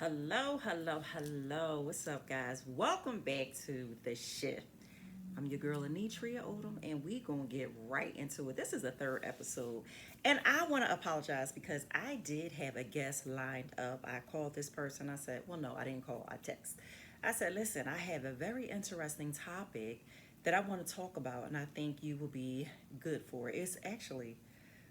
Hello, hello, hello. What's up, guys? Welcome back to The Shift. I'm your girl, Anitria Odom, and we going to get right into it. This is the third episode, and I want to apologize because I did have a guest lined up. I called this person. I said, well, no, I didn't call, I text. I said, listen, I have a very interesting topic that I want to talk about, and I think you will be good for it. It's actually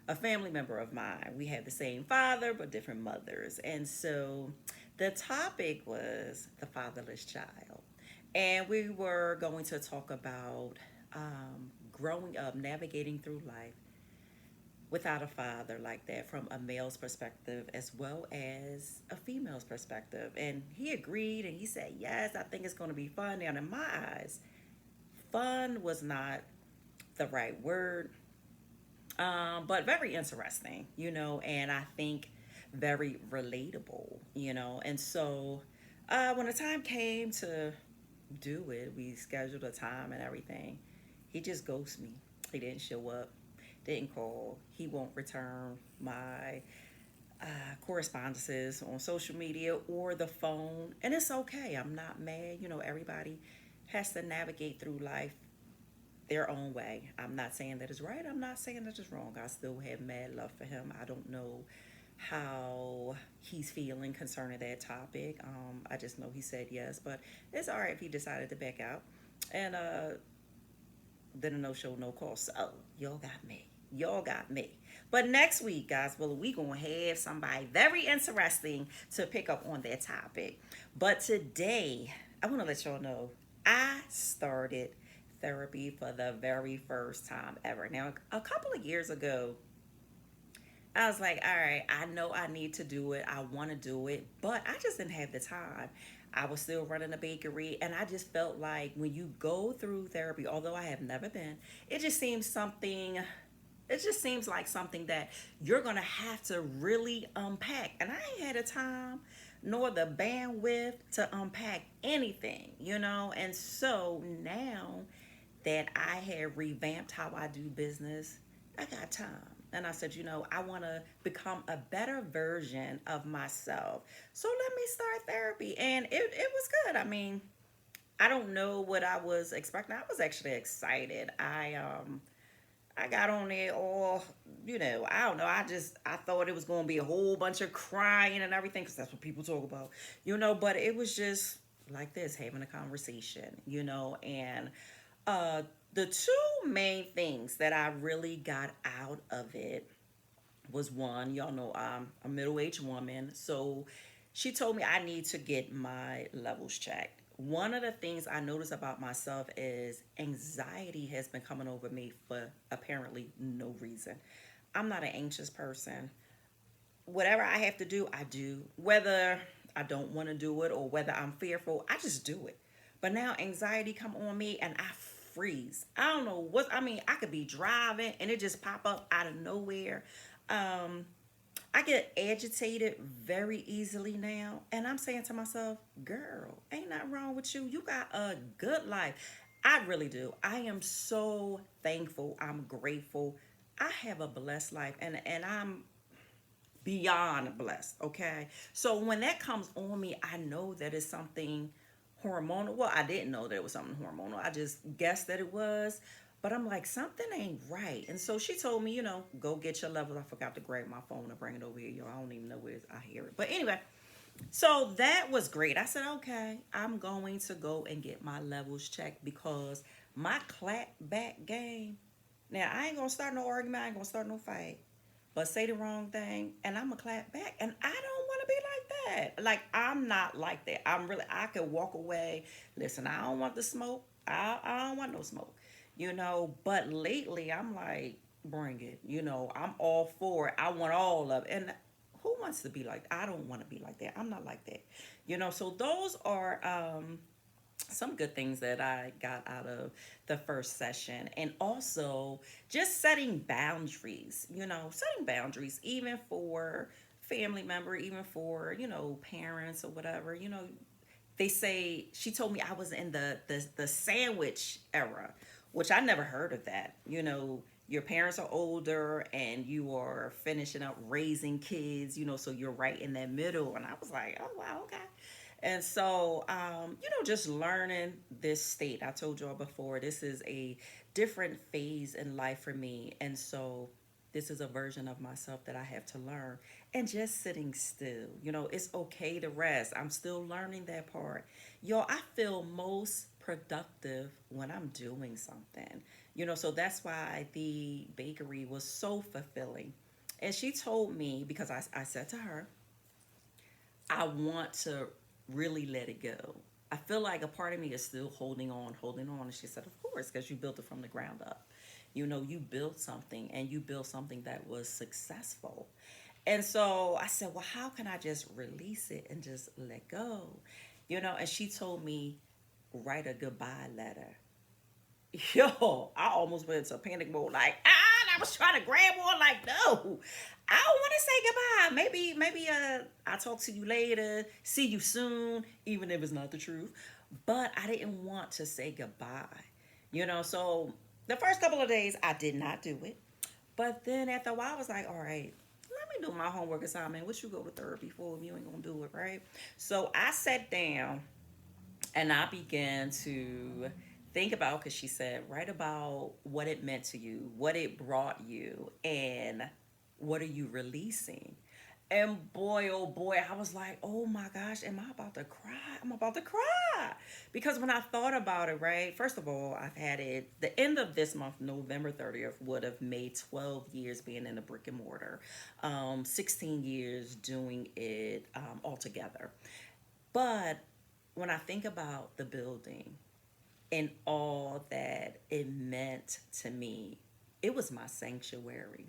a family member of mine. We have the same father, but different mothers. And so the topic was the fatherless child. And we were going to talk about growing up, navigating through life without a father like that from a male's perspective as well as a female's perspective. And he agreed and he said, yes, I think it's going to be fun. Now, in my eyes, fun was not the right word, but very interesting, and I think very relatable, And so when the time came to do it, we scheduled a time and everything. He just ghosted me. He didn't show up, didn't call. He won't return my correspondences on social media or the phone. And it's okay. I'm not mad. Everybody has to navigate through life their own way. I'm not saying that is right. I'm not saying that is wrong. I still have mad love for him. I don't know how he's feeling concerning that topic. I just know he said yes, but it's all right if he decided to back out. And then a no show, no call. So y'all got me. Y'all got me. But next week, guys, well, we gonna have somebody very interesting to pick up on that topic. But today, I want to let y'all know I started therapy for the very first time ever. Now, a couple of years ago, I was like, all right, I know I need to do it. I want to do it, but I just didn't have the time. I was still running a bakery, and I just felt like when you go through therapy, although I have never been, it just seems something. It just seems like something that you're gonna have to really unpack, and I ain't had the time nor the bandwidth to unpack anything, And so now that I had revamped how I do business, I got time. And I said, I want to become a better version of myself. So let me start therapy. And it was good. I mean, I don't know what I was expecting. I was actually excited. I got on there all, I don't know. I thought it was going to be a whole bunch of crying and everything because that's what people talk about, but it was just like this, having a conversation, and uh, the two main things that I really got out of it was one, y'all know I'm a middle aged woman. So she told me I need to get my levels checked. One of the things I notice about myself is anxiety has been coming over me for apparently no reason. I'm not an anxious person. Whatever I have to do, I do. Whether I don't want to do it or whether I'm fearful, I just do it. But now anxiety come on me and I freeze. I don't know what I mean. I could be driving and it just pop up out of nowhere. Um, I get agitated very easily now, and I'm saying to myself, "Girl, ain't nothing wrong with you. You got a good life." I really do. I am so thankful. I'm grateful. I have a blessed life, and I'm beyond blessed. Okay, so when that comes on me, I know that it's something hormonal. Well, I didn't know that it was something hormonal. I just guessed that it was. But I'm like, something ain't right. And so she told me, go get your levels. I forgot to grab my phone and bring it over here. I don't even know where I hear it. But anyway, so that was great. I said, okay, I'm going to go and get my levels checked because my clap back game. Now, I ain't going to start no argument. I ain't going to start no fight. But say the wrong thing and I'm going to clap back. And I don't want to be like that. Like, I'm not like that. I could walk away. Listen, I don't want the smoke. I don't want no smoke, But lately, I'm like, bring it. I'm all for it. I want all of it. And who wants to be like that? I don't want to be like that. I'm not like that. So those are some good things that I got out of the first session. And also just setting boundaries, setting boundaries even for family member, even for, parents or whatever, they say she told me I was in the sandwich era, which I never heard of that. your parents are older and you are finishing up raising kids, so you're right in that middle. And I was like, oh, wow, okay. And so, just learning this state. I told y'all before, this is a different phase in life for me. And so, this is a version of myself that I have to learn. And just sitting still, it's okay to rest. I'm still learning that part. Yo, I feel most productive when I'm doing something, so that's why the bakery was so fulfilling. And she told me, because I said to her, I want to really let it go. I feel like a part of me is still holding on, holding on. And she said, of course, because you built it from the ground up. You built something, and you built something that was successful. And so I said, well, how can I just release it and just let go? And she told me, write a goodbye letter. Yo, I almost went into panic mode. Like, and I was trying to grab on. Like, no, I don't want to say goodbye. Maybe I'll talk to you later. See you soon, even if it's not the truth. But I didn't want to say goodbye. So the first couple of days I did not do it. But then after a while, I was like, all right, let me do my homework assignment. What you go to therapy for if you ain't gonna do it, right? So I sat down and I began to think about, because she said, write about what it meant to you, what it brought you, and what are you releasing. And boy, oh boy, I was like, oh my gosh, am I about to cry? I'm about to cry. Because when I thought about it, right, first of all, I've had it, the end of this month, November 30th, would have made 12 years being in a brick and mortar, 16 years doing it altogether. But when I think about the building and all that it meant to me, it was my sanctuary.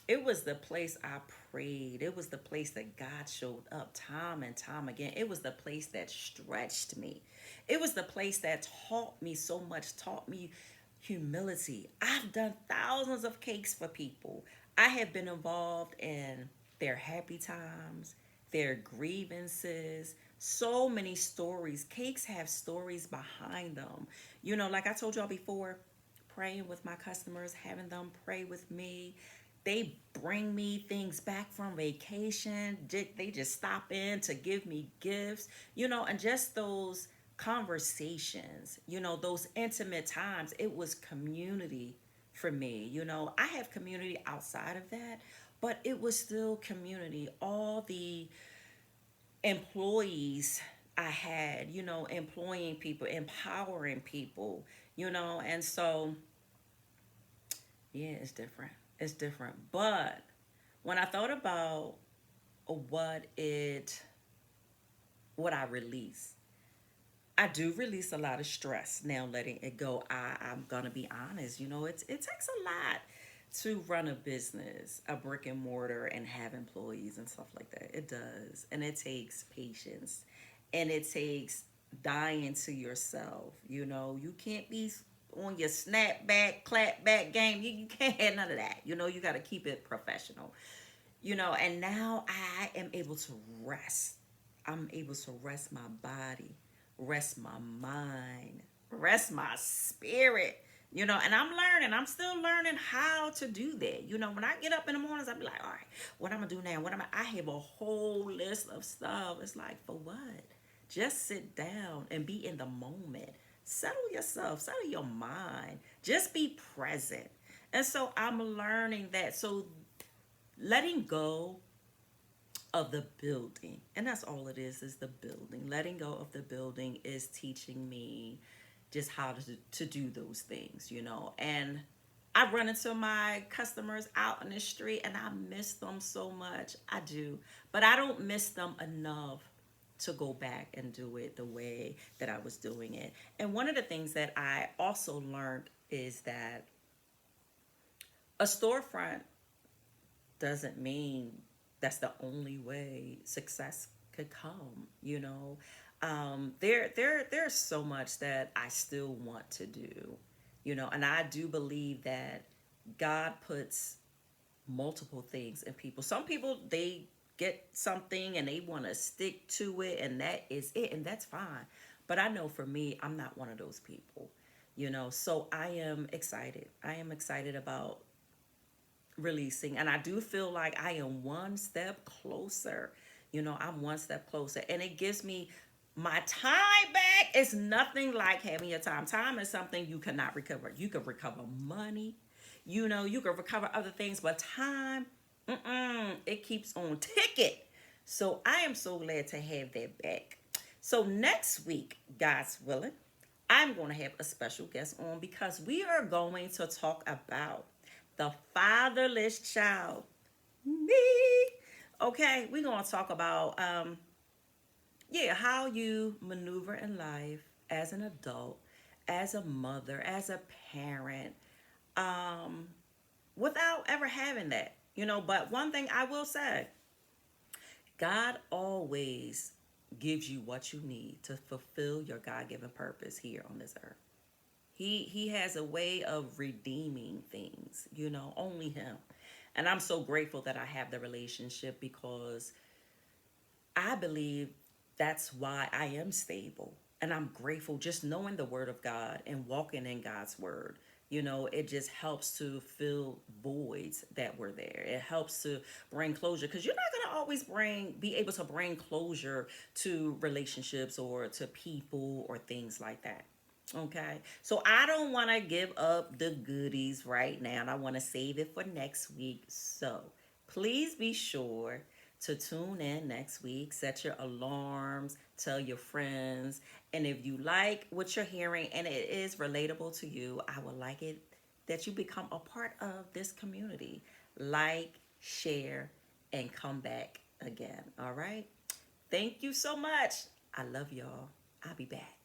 It was the place I prayed. It was the place that God showed up time and time again. It was the place that stretched me. It was the place that taught me so much, taught me humility. I've done thousands of cakes for people. I have been involved in their happy times, their grievances, so many stories. Cakes have stories behind them. Like I told y'all before, praying with my customers, having them pray with me. They bring me things back from vacation. They just stop in to give me gifts, and just those conversations, those intimate times. It was community for me. I have community outside of that, but it was still community. All the employees I had, employing people, empowering people, and so yeah, it's different. It's different. But when I thought about what it what I release, I do release a lot of stress now letting it go. I'm gonna be honest, it takes a lot to run a business, a brick and mortar, and have employees and stuff like that. It does. And it takes patience, and it takes dying to yourself. You can't be on your snap back, clap back game. You can't have none of that. You got to keep it professional. And now I am able to rest. I'm able to rest my body, rest my mind, rest my spirit. And I'm still learning how to do that. When I get up in the mornings, I'll be like, all right, what I'm gonna do now? I have a whole list of stuff. It's like, for what? Just sit down and be in the moment. Settle yourself, settle your mind. Just be present. And so I'm learning that. So letting go of the building, and that's all it is the building. Letting go of the building is teaching me just how to do those things, and I run into my customers out in the street and I miss them so much. I do, but I don't miss them enough to go back and do it the way that I was doing it. And one of the things that I also learned is that a storefront doesn't mean that's the only way success could come. There's so much that I still want to do, and I do believe that God puts multiple things in people. Some people, they get something and they want to stick to it, and that is it, and that's fine. But I know for me, I'm not one of those people. So I am excited. I am excited about releasing, and I do feel like I am one step closer. I'm one step closer, and it gives me my time back. It's nothing like having your time. Time is something you cannot recover. You can recover money, you can recover other things, but time, it keeps on ticking. So I am so glad to have that back. So next week, God's willing, I'm going to have a special guest on because we are going to talk about the fatherless child. Me. Okay, we're going to talk about how you maneuver in life as an adult, as a mother, as a parent, um without ever having that. But one thing I will say, God always gives you what you need to fulfill your God-given purpose here on this earth. He has a way of redeeming things, only him. And I'm so grateful that I have the relationship because I believe that's why I am stable. And I'm grateful just knowing the word of God and walking in God's word. It just helps to fill voids that were there. It helps to bring closure because you're not going to always be able to bring closure to relationships or to people or things like that. Okay. So I don't want to give up the goodies right now. And I want to save it for next week. So please be sure to tune in next week. Set your alarms, tell your friends. And if you like what you're hearing and it is relatable to you, I would like it that you become a part of this community. Like, share, and come back again. All right. Thank you so much. I love y'all. I'll be back.